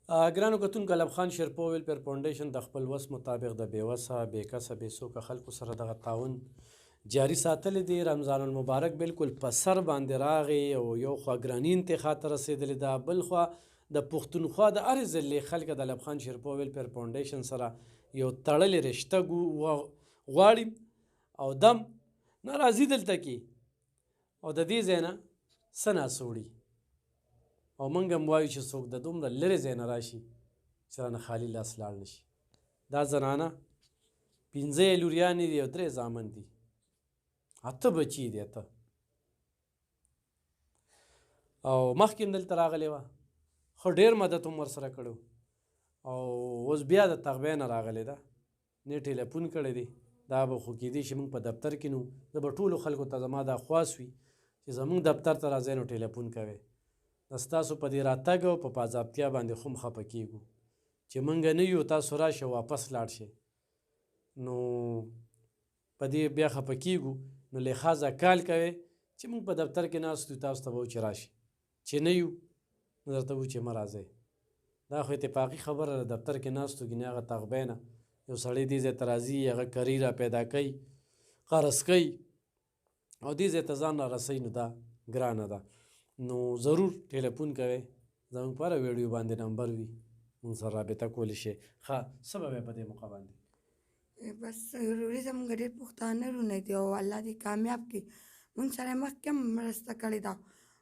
ګرانو کتونکو علم خان شیرپو ویلفیر فاونډیشن د خپل وس مطابق د بېوسه بېکسه بېڅوکه خلکو سره دغه تعاون جاري ساتلی دی. رمضان المبارک بالکل په سر باندې راغی او یو خوا ګراني انتخاب ته رسېدلې ده، بل خوا د پښتونخوا د هرې ضلعې خلک د علم خان شیرپو ویلفیر فاونډیشن سره یو تړلې رشته غواړي او دم ناراضي دلته کې او د دې ځای نه څه ناسه وړي او موږ هم وایو چې څوک د دومره لرې ځای نه راشي چې رانه خالي لاس لاړ نه شي. دا زنانه 5 یې لوریانې دي او 3 زامن دي، 8 بچي دي 8 او مخکې هم دلته راغلې وه، ښه ډېر مدد هم ورسره کړی او اوس بیا د تغبې نه راغلې ده، نه ټیلیفون کړی دی. دا به خو کېدی شي موږ په دفتر کې نو زه به ټولو خلکو ته زما دا خواست وي چې زموږ دفتر ته راځئ نو ټیلیفون کوئ. د ستاسو په دې راتګ او په باضابطیا باندې خو هم خفه کېږو چې موږ نه یو، تاسو راشه واپس لاړ شئ نو په دې بیا خفه کېږو. نو لحاظه کال کوئ چې موږ په دفتر کې ناست یو، تاسو ته به وو چې راشئ، چې نه یو نو درته وو چې مه راځئ. دا خو اتفاقي خبره ده، دفتر کې ناست وو ګینې هغه تغبې نه یو سړی دې ځای ته راځي، هغه کری را پیدا کوي، قرض کوي او دې ځای ته ځان را رسوي، نو دا ګرانه ده. نو ضرور ټیلیفون کوئ، زموږ په هره ویډیو باندې نمبر وي، موږ سره رابطه کولی شئ. ښه څه به وایې په دې موقع باندې؟ بس ضروري زموږ ډېر پښتانه رونه دي او الله دې کامیاب کړي. موږ سره مخکې هم مرسته کړې ده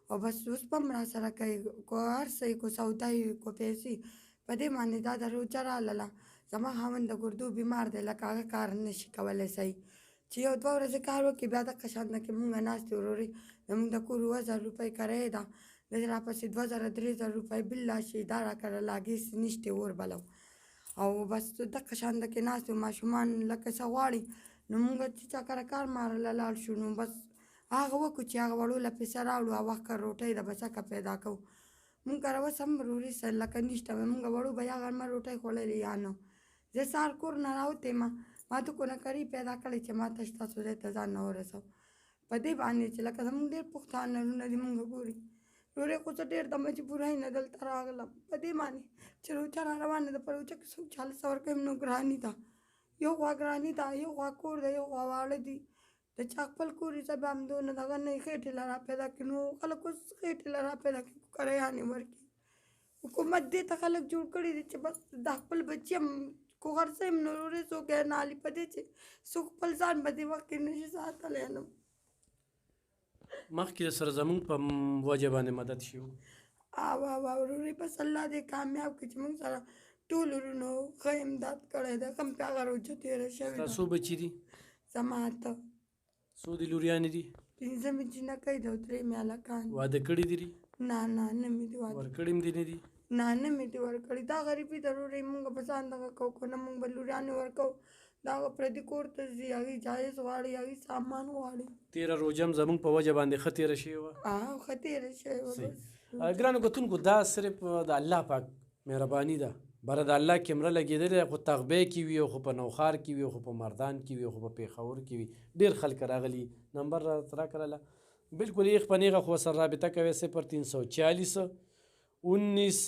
او بس اوس به هم راسره کوي، کو هر څه کو سودا وي کو پیسې په دې باندې دا د روجه راغله. زما خاوند د ګردو بیمار دی، لکه هغه کار نشي کولی صحیح، چې یو 2 ورځې کار وکړي بیا دغه شان ده کې مونږ ناست یو ورورې زمونږ د کور 2000 روپۍ کرایه ده، داسې راپسې 2000 3000 روپۍ بل راشي، دا راکړه لاګې نشته اور بلو او بس دغه شان ده کې ناست یو. ماشومان لکه څه غواړي نو مونږ چې چا کره کار مارله لاړ شو نو بس هغه وکړو چې هغه وړو له پیسه راوړو او وخت روټۍ د بچکه پیدا کوو. مونږ کره اوس هم وروري سره لکه نشته وی، مونږ وړو به یا غرمه روټۍ خوړلې یا نه. زه سهار کور نه راوتې ما ته کونکري پیدا کړی چې ما ته ستاسو ځای ته ځان نه ورسوه. په دې باندې چې لکه زموږ ډېر پښتانه وروڼه دي مونږ ګوري ورورې خو زه ډېر د مجبورۍ نه دلته راغلم په دې باندې چې روچه را روانه ده. په روچه کې څوک 40 ورکوي نو ګراني ده، یو خوا ګراني ده، یو خوا کور ده، یو خوا واړه دي. د چا خپل کور یې زه به همدونه دغه نه خېټې له را پیدا کړي نو خلک اوس خېټې له را پیدا کړي کریانې ورکړي. حکومت دې ته خلک جوړ کړي دي چې بس د خپل بچي هم کو خرڅوي نو ورورې څوک یې نه علي په دې چې څوک خپل ځان په دې وخت کې نشي ساتلی نه. مخکې سره زموږ په وجه باندې مدد شي ورورې بس الله دې کامیاب کړي چې موږ سره ټول ورونو ښه امداد کړی ده. کوم پې هغه روجه تېره شوې ده. څو بچي دي؟ زما 8. څو دي لوریانې دي؟ 5 مې جینکۍ ده او 3 مې هلکان. واده کړي دي؟ نه مې دي واده ورکړي هم دي نه دي؟ نه مې دي ورکړي. دا غریبي ده ورورې، مونږ به ځان دغه کوو که نه مونږ به لوریانې ورکوو. دا هغه پردي کور ته ځي، هغوی جایز غواړي، هغوی سامان غواړي. تېره روژه هم زموږ په وجه باندې ښه تېره شوې وه. ښه تېره شوې وه. ګرانو کتونکو دا صرف د الله پاک مهرباني ده، بره د الله کیمره لګېدلې ده، خو تغبې کې وي او خو په نوخار کې وي او خو په مردان کې وي او خو په پېښور کې وي، ډېر خلک راغلي. نمبر راکړله بالکل یې خپنېغه خو سره رابطه کوئ 0340 19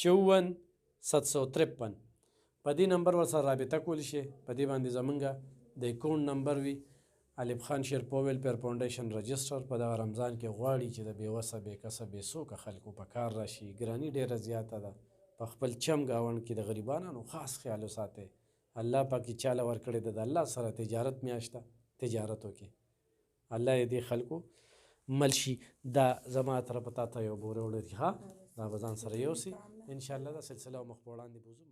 54 753 په دې نمبر ورسره رابطه کولی شئ. په دې باندې زمونږ د اکاونټ نمبر وي. علم خان شیرپو ویلفیر فاونډیشن رجسټر په دغه رمضان کې غواړي چې د بېوسه بېکسه بېڅوکه خلکو په کار راشي. ګراني ډېره زیاته ده، په خپل چم ګاونډ کې د غریبانو خاص خیال وساتئ. الله پاک چې چاله ورکړې ده د الله سره تجارت میاشت ده، تجارت وکړي، الله یې دې خلکو مل شي. دا زما طرفه تا ته یو بوره وړه دي، ها دا به ځان سره یوسي انشاءالله. دا سلسله مخ په وړاندې بوځو.